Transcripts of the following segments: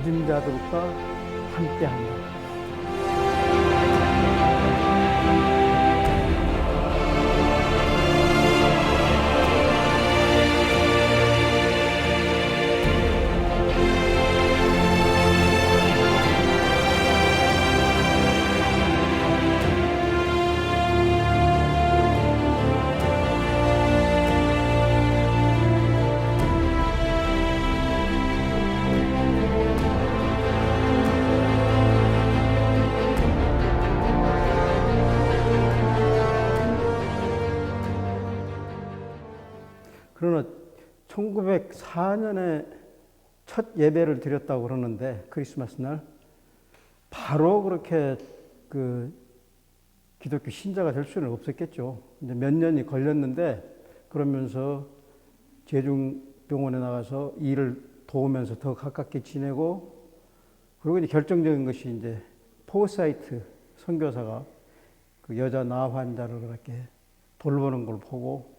가진 자들과 함께한다. 그러나 1904년에 첫 예배를 드렸다고 그러는데 크리스마스 날 바로 그렇게 그 기독교 신자가 될 수는 없었겠죠. 이제 몇 년이 걸렸는데 그러면서 제중병원에 나가서 일을 도우면서 더 가깝게 지내고 그리고 이제 결정적인 것이 이제 포사이트 선교사가 그 여자 나 환자를 그렇게 돌보는 걸 보고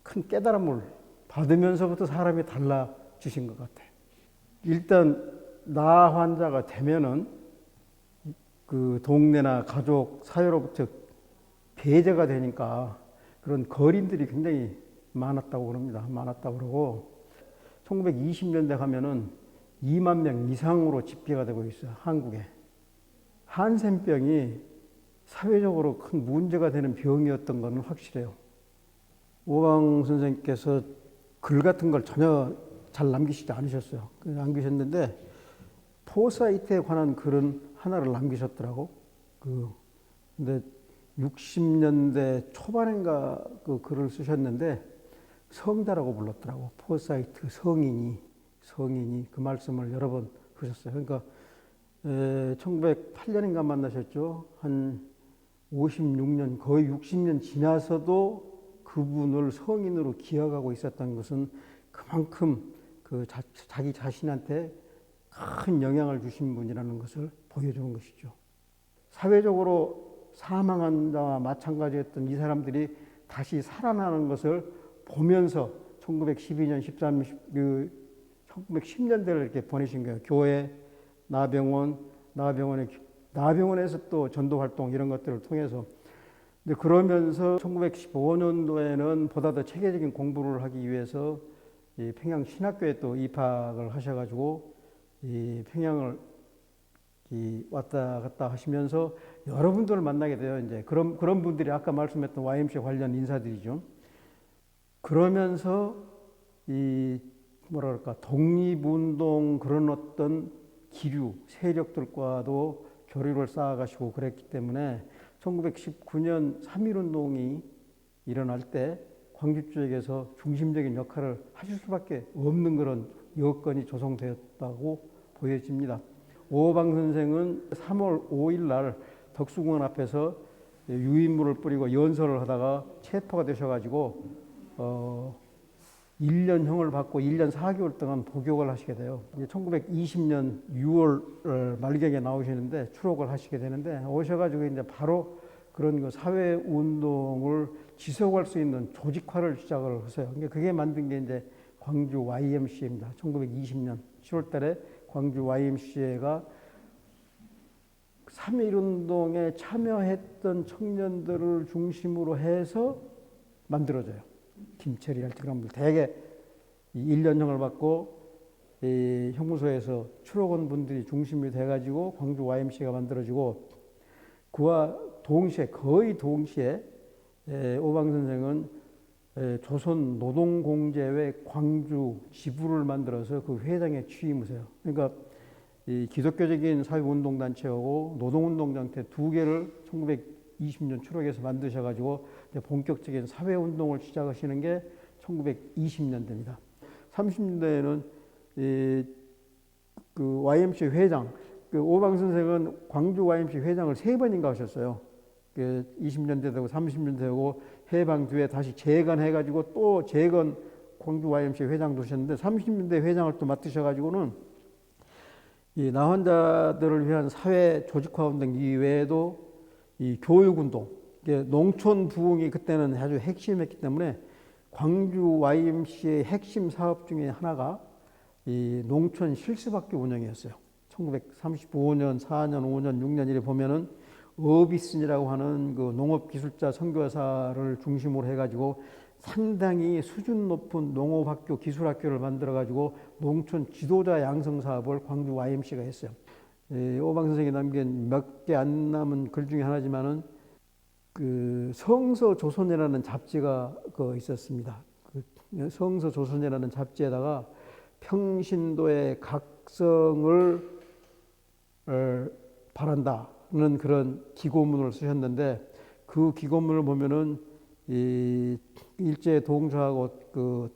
큰 깨달음을 받으면서부터 사람이 달라지신 것 같아요. 일단 나 환자가 되면은 그 동네나 가족 사회로부터 배제가 되니까 그런 거린들이 굉장히 많았다고 그럽니다. 많았다고 그러고 1920년대 가면은 2만 명 이상으로 집계가 되고 있어요. 한국에. 한센병이 사회적으로 큰 문제가 되는 병이었던 것은 확실해요. 오방 선생님께서 글 같은 걸 전혀 잘 남기시지 않으셨어요. 남기셨는데 포사이트에 관한 글은 하나를 남기셨더라고. 근데 60년대 초반인가 그 글을 쓰셨는데 성자라고 불렀더라고. 포사이트 성인이 그 말씀을 여러 번 하셨어요. 그러니까 1908년인가 만나셨죠. 한 56년 거의 60년 지나서도 그분을 성인으로 기억하고 있었던 것은 그만큼 그 자기 자신한테 큰 영향을 주신 분이라는 것을 보여주는 것이죠. 사회적으로 사망한 자와 마찬가지였던 이 사람들이 다시 살아나는 것을 보면서 1912년, 1910년대를 이렇게 보내신 거예요. 교회, 나병원에서 또 전도 활동 이런 것들을 통해서. 근데 그러면서 1915년도에는 보다 더 체계적인 공부를 하기 위해서 이 평양 신학교에 또 입학을 하셔가지고 이 평양을 왔다 갔다 하시면서 여러분들을 만나게 돼요. 이제 그런 분들이 아까 말씀했던 YMCA 관련 인사들이죠. 그러면서 이 뭐라 그럴까 독립운동 그런 어떤 기류 세력들과도 교류를 쌓아가시고 그랬기 때문에 1919년 3.1운동이 일어날 때 광주 쪽에서 중심적인 역할을 하실 수밖에 없는 그런 여건이 조성되었다고 보여집니다. 오호방 선생은 3월 5일 날 덕수궁원 앞에서 유인물을 뿌리고 연설을 하다가 체포가 되셔가지고 1년형을 받고 1년 4개월 동안 복역을 하시게 돼요. 1920년 6월 말경에 나오시는데 추록을 하시게 되는데 오셔가지고 이제 바로 그런 그 사회 운동을 지속할 수 있는 조직화를 시작을 하세요. 그게 만든 게 이제 광주 YMCA입니다. 1920년 10월달에 광주 YMCA가 3.1운동에 참여했던 청년들을 중심으로 해서 만들어져요. 김철이랄지 그런 분들 대개 1년형을 받고 이 형무소에서 추록원 분들이 중심이 돼가지고 광주 YMCA가 만들어지고 그와 동시에 거의 동시에 오방 선생은 조선 노동공제회 광주 지부를 만들어서 그 회장에 취임하세요. 그러니까 이 기독교적인 사회운동단체하고 노동운동단체 두 개를 1920년 추록에서 만드셔가지고 본격적인 사회운동을 시작하시는 게 1920년대입니다. 30년대에는 그 YMCA 회장, 그 오방 선생은 광주 YMCA 회장을 3번인가 하셨어요. 20년대 되고 30년대 되고 해방 뒤에 다시 재건해가지고 또 재건 광주 YMCA 회장도 하셨는데 30년대 회장을 또 맡으셔가지고는 이 나환자들을 위한 사회 조직화 운동 이외에도 이 교육 운동, 농촌 부흥이 그때는 아주 핵심이었기 때문에 광주 YMCA의 핵심 사업 중에 하나가 이 농촌 실습학교 운영이었어요. 1935년, 4년, 5년, 6년 이래 보면은 어비슨이라고 하는 그 농업기술자 선교사를 중심으로 해가지고 상당히 수준 높은 농업학교, 기술학교를 만들어가지고 농촌 지도자 양성 사업을 광주 YMC가 했어요. 오방 선생이 남긴 몇 개 안 남은 글 중에 하나지만은 그 성서조선이라는 잡지가 있었습니다. 그 성서조선이라는 잡지에다가 평신도의 각성을 바란다는 그런 기고문을 쓰셨는데 그 기고문을 보면은 이 일제 동서하고 그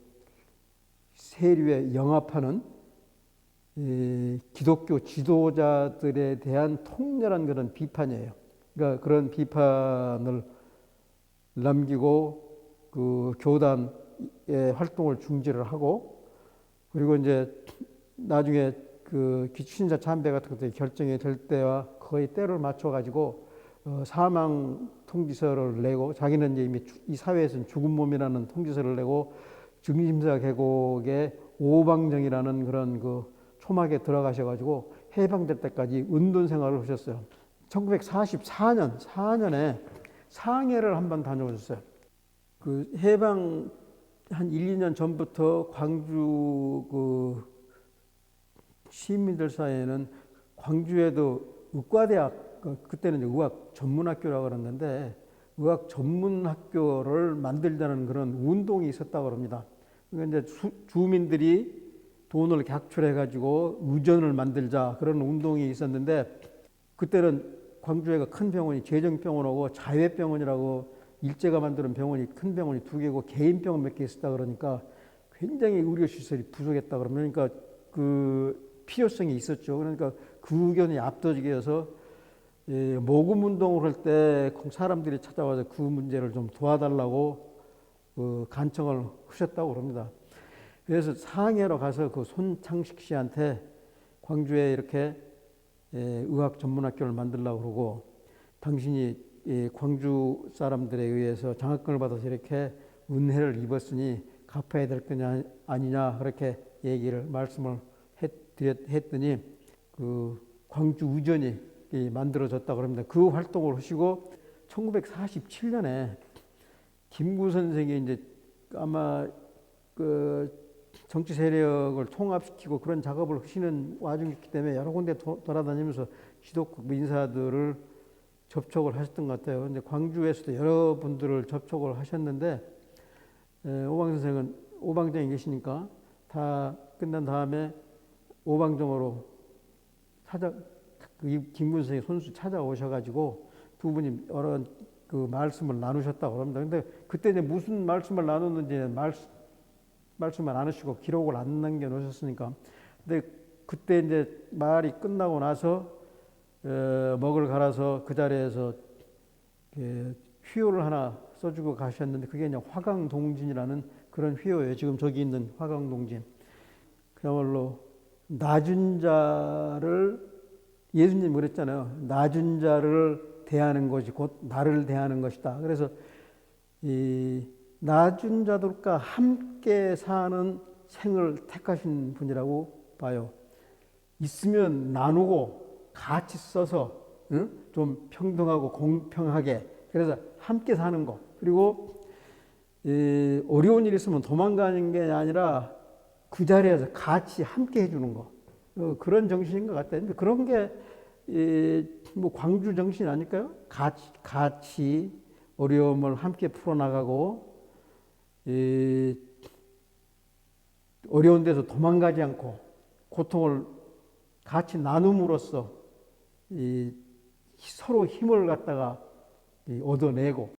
세류에 영합하는 이 기독교 지도자들에 대한 통렬한 그런 비판이에요. 그러니까 그런 비판을 남기고 그 교단의 활동을 중지를 하고 그리고 이제 나중에 그 기초신자 참배 같은 것들이 결정이 될 때와 거의 때를 맞춰 가지고 사망 통지서를 내고 자기는 이제 이미 이 사회에서는 죽은 몸이라는 통지서를 내고 증심사 계곡에 오방정이라는 그런 그 초막에 들어가셔가지고 해방될 때까지 은둔 생활을 하셨어요. 1944년에 상해를 한번 다녀오셨어요. 그 해방 한 1, 2년 전부터 광주 그 시민들 사이에는 광주에도 의과대학, 그때는 의학 전문학교라고 그랬는데 의학 전문학교를 만들자는 그런 운동이 있었다고 합니다. 그러니까 이제 주민들이 돈을 각출해가지고 의전을 만들자 그런 운동이 있었는데 그때는 광주에가 큰 병원이 재정병원하고 자회병원이라고 일제가 만드는 병원이 큰 병원이 2개고 개인 병원 몇 개 있었다 그러니까 굉장히 의료시설이 부족했다 그러니까 그 필요성이 있었죠. 그러니까 그 의견이 압도적이어서 모금 운동을 할 때 사람들이 찾아와서 그 문제를 좀 도와달라고 간청을 하셨다고 합니다. 그래서 상해로 가서 그 손창식 씨한테 광주에 이렇게 의학 전문학교를 만들려고 그러고 당신이 광주 사람들에 의해서 장학금을 받아서 이렇게 은혜를 입었으니 갚아야 될 거냐 아니냐 그렇게 말씀을 했더니 그 광주 의전이 만들어졌다고 합니다. 그 활동을 하시고 1947년에 김구 선생이 이제 아마 그 정치 세력을 통합시키고 그런 작업을 하시는 와중이기 때문에 여러 군데 돌아다니면서 기독교 인사들을 접촉을 하셨던 것 같아요. 근데 광주에서도 여러분들을 접촉을 하셨는데 오방 선생은 오방정에 계시니까 다 끝난 다음에 오방정으로 김구 선생이 손수 찾아오셔가지고 두 분이 여러 그 말씀을 나누셨다고 합니다. 근데 그때 이제 무슨 말씀을 나눴는지 말씀을 안 하시고 기록을 안 남겨 놓으셨으니까. 근데 그때 이제 말이 끝나고 나서 먹을 갈아서 그 자리에서 휘호를 하나 써주고 가셨는데 그게 이제 화강동진이라는 그런 휘호예요. 지금 저기 있는 화강동진. 그야말로 낮은 자를 예수님 그랬잖아요. 낮은 자를 대하는 것이 곧 나를 대하는 것이다. 그래서 이 낮은 자들과 함께 사는 생을 택하신 분이라고 봐요. 있으면 나누고 같이 써서 좀 평등하고 공평하게 그래서 함께 사는 거. 그리고 어려운 일 있으면 도망가는 게 아니라 그 자리에서 같이 함께 해주는 거. 그런 정신인 것 같아요. 근데 그런 게 뭐 광주 정신 아닐까요? 같이 어려움을 함께 풀어나가고 어려운 데서 도망가지 않고 고통을 같이 나눔으로써 서로 힘을 갖다가 얻어내고